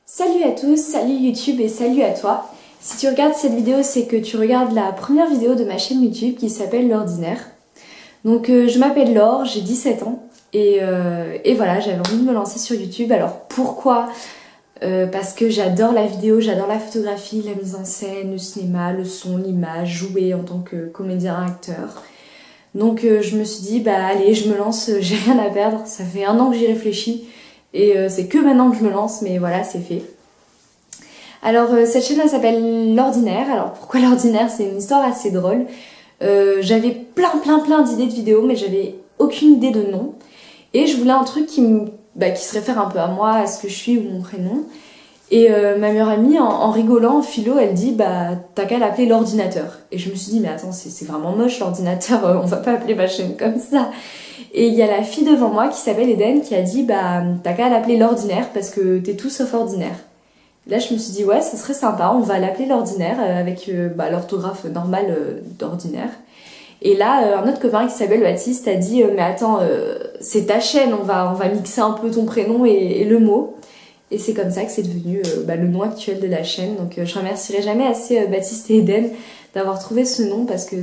Salut à tous, salut YouTube et salut à toi. Si tu regardes cette vidéo, c'est que tu regardes la première vidéo de ma chaîne YouTube qui s'appelle L'Ordinaire. Donc je m'appelle Laure, j'ai 17 ans et voilà, j'avais envie de me lancer sur YouTube. Alors pourquoi parce que j'adore la vidéo, j'adore la photographie, la mise en scène, le cinéma, le son, l'image, jouer en tant que comédien, acteur. Donc je me suis dit, bah allez, je me lance, j'ai rien à perdre. Ça fait 1 an que j'y réfléchis et c'est que maintenant que je me lance, mais voilà, c'est fait. Alors cette chaîne elle s'appelle L'Ordinaire. Alors pourquoi L'Ordinaire? C'est une histoire assez drôle. J'avais plein d'idées de vidéos, mais j'avais aucune idée de nom. Et je voulais un truc qui se réfère un peu à moi, à ce que je suis ou mon prénom. Et ma meilleure amie, en rigolant, en philo, elle dit bah t'as qu'à l'appeler l'ordinateur. Et je me suis dit mais attends, c'est vraiment moche l'ordinateur, on va pas appeler ma chaîne comme ça. Et il y a la fille devant moi qui s'appelle Eden qui a dit bah t'as qu'à l'appeler l'ordinaire parce que t'es tout sauf ordinaire. Là je me suis dit ouais ça serait sympa, on va l'appeler l'ordinaire avec l'orthographe normale d'ordinaire. Et là un autre copain qui s'appelle Baptiste a dit mais attends c'est ta chaîne, on va mixer un peu ton prénom et le mot. Et c'est comme ça que c'est devenu le nom actuel de la chaîne. Donc je remercierai jamais assez Baptiste et Eden d'avoir trouvé ce nom parce que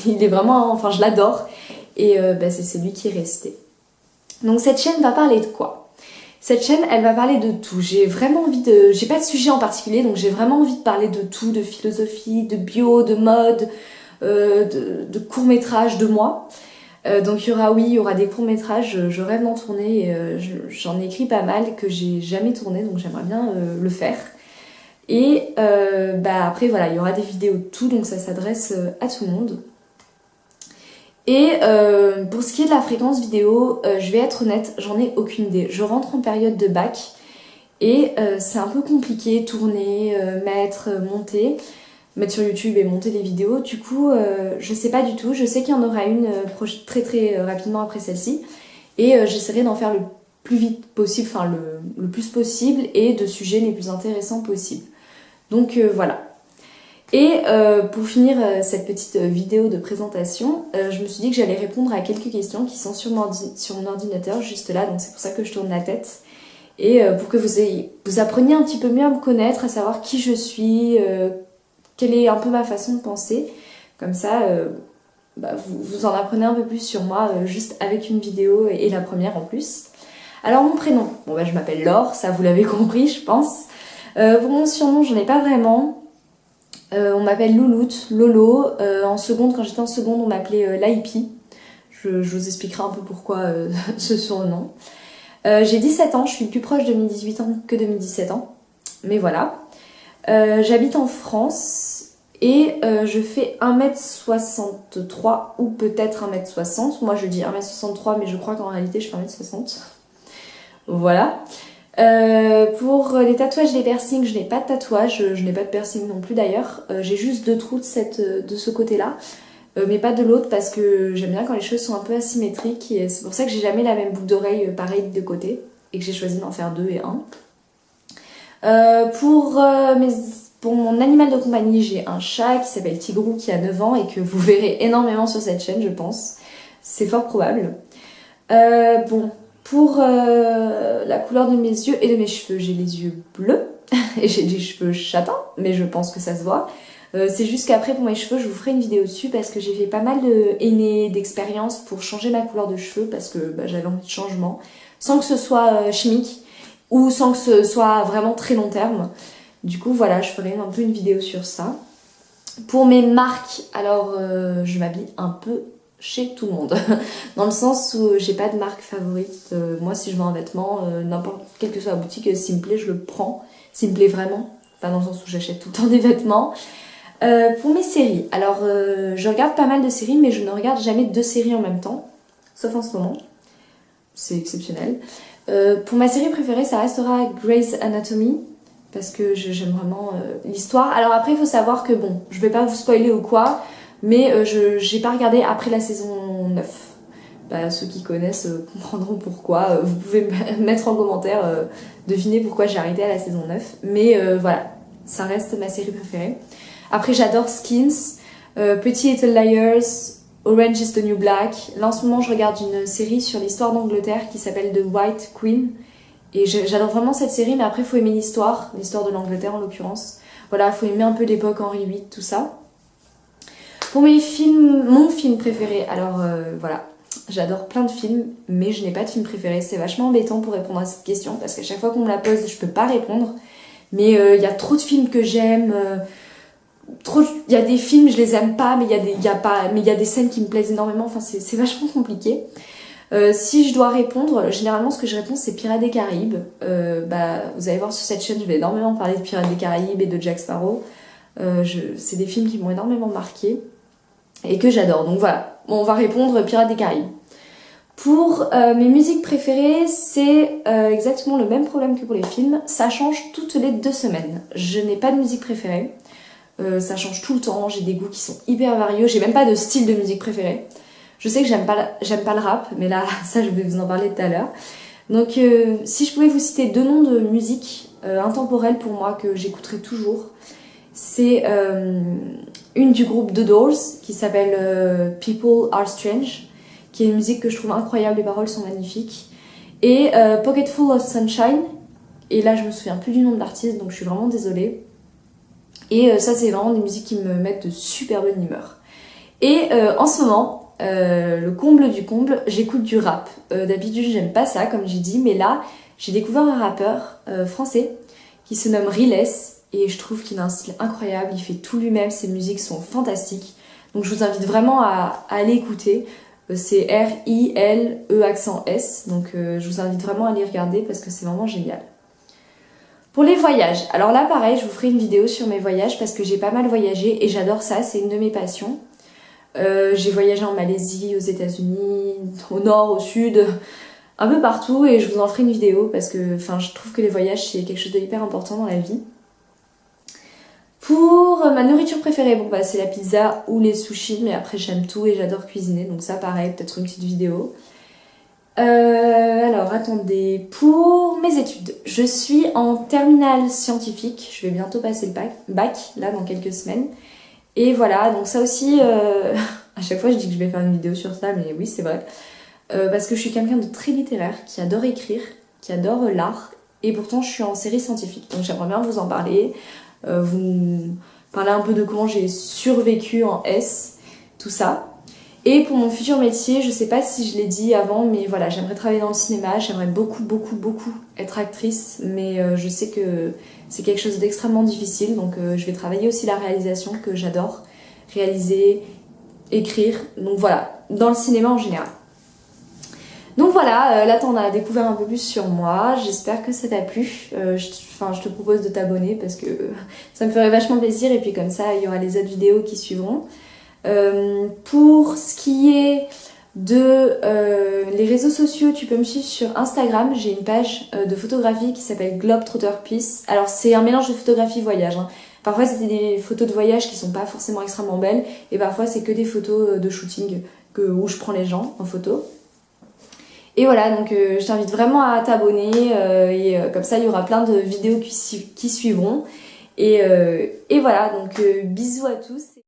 il est vraiment, enfin je l'adore et c'est celui qui est resté. Donc cette chaîne va parler de quoi? Cette chaîne elle va parler de tout. J'ai vraiment envie de, j'ai pas de sujet en particulier donc j'ai vraiment envie de parler de tout, de philosophie, de bio, de mode, de courts-métrages, de moi. Donc il y aura des courts-métrages, je rêve d'en tourner et j'en ai écrit pas mal que j'ai jamais tourné donc j'aimerais bien le faire. Et après voilà, il y aura des vidéos de tout donc ça s'adresse à tout le monde. Et pour ce qui est de la fréquence vidéo, je vais être honnête, j'en ai aucune idée. Je rentre en période de bac et c'est un peu compliqué, tourner, monter sur YouTube et monter les vidéos. Du coup, je sais pas du tout. Je sais qu'il y en aura une très rapidement après celle-ci. Et j'essaierai d'en faire le plus vite possible, enfin le plus possible et de sujets les plus intéressants possibles. Donc voilà. Et pour finir cette petite vidéo de présentation, je me suis dit que j'allais répondre à quelques questions qui sont sur mon ordinateur juste là. Donc c'est pour ça que je tourne la tête. Et pour que vous appreniez un petit peu mieux à me connaître, à savoir qui je suis, quelle est un peu ma façon de penser. Comme ça, vous en apprenez un peu plus sur moi juste avec une vidéo et la première en plus. Alors mon prénom, je m'appelle Laure, ça vous l'avez compris je pense. Pour mon surnom, j'en ai pas vraiment. On m'appelle Louloute, Lolo. En seconde, quand j'étais en seconde, on m'appelait Laipi. Je vous expliquerai un peu pourquoi ce surnom. J'ai 17 ans, je suis plus proche de mes 18 ans que de mes 17 ans. Mais voilà. J'habite en France et je fais 1m63 ou peut-être 1m60. Moi je dis 1m63 mais je crois qu'en réalité je fais 1m60. Voilà. Pour les tatouages et les piercings, je n'ai pas de tatouage, je n'ai pas de piercing non plus d'ailleurs. J'ai juste 2 trous de ce côté-là, mais pas de l'autre parce que j'aime bien quand les choses sont un peu asymétriques et c'est pour ça que j'ai jamais la même boucle d'oreille pareille de côté et que j'ai choisi d'en faire 2 et 1. Pour mon animal de compagnie, j'ai un chat qui s'appelle Tigrou qui a 9 ans et que vous verrez énormément sur cette chaîne, je pense. C'est fort probable. Pour la couleur de mes yeux et de mes cheveux, j'ai les yeux bleus et j'ai des cheveux châtains, mais je pense que ça se voit. C'est juste qu'après pour mes cheveux, je vous ferai une vidéo dessus parce que j'ai fait pas mal d'expériences pour changer ma couleur de cheveux parce que j'avais envie de changement, sans que ce soit chimique ou sans que ce soit vraiment très long terme. Du coup voilà, je ferai un peu une vidéo sur ça. Pour mes marques, alors je m'habille un peu chez tout le monde dans le sens où j'ai pas de marque favorite. Moi si je veux un vêtement, n'importe quelle que soit la boutique, s'il me plaît je le prends, s'il me plaît vraiment, pas dans le sens où j'achète tout le temps des vêtements. Pour mes séries, alors je regarde pas mal de séries mais je ne regarde jamais 2 séries en même temps, sauf en ce moment, c'est exceptionnel. Pour ma série préférée ça restera Grey's Anatomy parce que j'aime vraiment l'histoire. Alors après il faut savoir que je vais pas vous spoiler ou quoi, mais j'ai pas regardé après la saison 9. Ceux qui connaissent comprendront pourquoi. Vous pouvez mettre en commentaire, deviner pourquoi j'ai arrêté à la saison 9. Mais voilà, ça reste ma série préférée. Après j'adore Skins, Pretty Little Liars, Orange is the New Black. Là en ce moment je regarde une série sur l'histoire d'Angleterre qui s'appelle The White Queen. Et j'adore vraiment cette série, mais après, il faut aimer l'histoire de l'Angleterre en l'occurrence. Voilà, il faut aimer un peu l'époque Henri VIII, tout ça. Pour mes films, mon film préféré, alors voilà, j'adore plein de films, mais je n'ai pas de film préféré. C'est vachement embêtant pour répondre à cette question, parce qu'à chaque fois qu'on me la pose, je peux pas répondre. Mais il y a trop de films que j'aime, il y a des films, je les aime pas, mais il y a des scènes qui me plaisent énormément, enfin c'est vachement compliqué. Si je dois répondre, généralement ce que je réponds c'est Pirates des Caraïbes. Vous allez voir sur cette chaîne, je vais énormément parler de Pirates des Caraïbes et de Jack Sparrow. C'est des films qui m'ont énormément marqué et que j'adore. Donc voilà, on va répondre Pirates des Caraïbes. Pour mes musiques préférées, c'est exactement le même problème que pour les films. Ça change toutes les 2 semaines. Je n'ai pas de musique préférée. Ça change tout le temps. J'ai des goûts qui sont hyper variés. J'ai même pas de style de musique préféré. Je sais que j'aime pas le rap, mais là, ça je vais vous en parler tout à l'heure. Donc si je pouvais vous citer 2 noms de musique intemporelle pour moi que j'écouterai toujours, c'est une du groupe The Doors qui s'appelle People Are Strange, qui est une musique que je trouve incroyable, les paroles sont magnifiques, et Pocketful of Sunshine, et là je me souviens plus du nom de l'artiste donc je suis vraiment désolée. Et ça c'est vraiment des musiques qui me mettent de super bonne humeur. Et en ce moment, le comble du comble, j'écoute du rap. D'habitude j'aime pas ça comme j'ai dit, mais là j'ai découvert un rappeur français qui se nomme Riles et je trouve qu'il a un style incroyable, il fait tout lui-même, ses musiques sont fantastiques. Donc je vous invite vraiment à aller écouter. C'est R-I-L-E accent S, donc je vous invite vraiment à aller regarder parce que c'est vraiment génial. Pour les voyages, alors là pareil, je vous ferai une vidéo sur mes voyages parce que j'ai pas mal voyagé et j'adore ça, c'est une de mes passions. J'ai voyagé en Malaisie, aux États-Unis, au nord, au sud, un peu partout et je vous en ferai une vidéo parce que je trouve que les voyages c'est quelque chose de hyper important dans la vie. Pour ma nourriture préférée, c'est la pizza ou les sushis, mais après j'aime tout et j'adore cuisiner, donc ça pareil, peut-être une petite vidéo. Alors attendez, pour mes études, je suis en terminale scientifique, je vais bientôt passer le bac, là dans quelques semaines. Et voilà, donc ça aussi, à chaque fois je dis que je vais faire une vidéo sur ça, mais oui c'est vrai. Parce que je suis quelqu'un de très littéraire, qui adore écrire, qui adore l'art, et pourtant je suis en série scientifique, donc j'aimerais bien vous en parler. Vous parler un peu de comment j'ai survécu en S, tout ça. Et pour mon futur métier, je sais pas si je l'ai dit avant, mais voilà, j'aimerais travailler dans le cinéma, j'aimerais beaucoup être actrice, mais je sais que c'est quelque chose d'extrêmement difficile, donc je vais travailler aussi la réalisation que j'adore, réaliser, écrire, donc voilà, dans le cinéma en général. Donc voilà, là t'en as découvert un peu plus sur moi, j'espère que ça t'a plu. Je te propose de t'abonner parce que ça me ferait vachement plaisir et puis comme ça il y aura les autres vidéos qui suivront. Pour ce qui est de les réseaux sociaux, tu peux me suivre sur Instagram, j'ai une page de photographie qui s'appelle Globetrotter Peace. Alors c'est un mélange de photographie voyage, hein. Parfois c'est des photos de voyage qui sont pas forcément extrêmement belles et parfois c'est que des photos de shooting où je prends les gens en photo. Et voilà, donc je t'invite vraiment à t'abonner et comme ça il y aura plein de vidéos qui suivront. Et voilà, donc bisous à tous.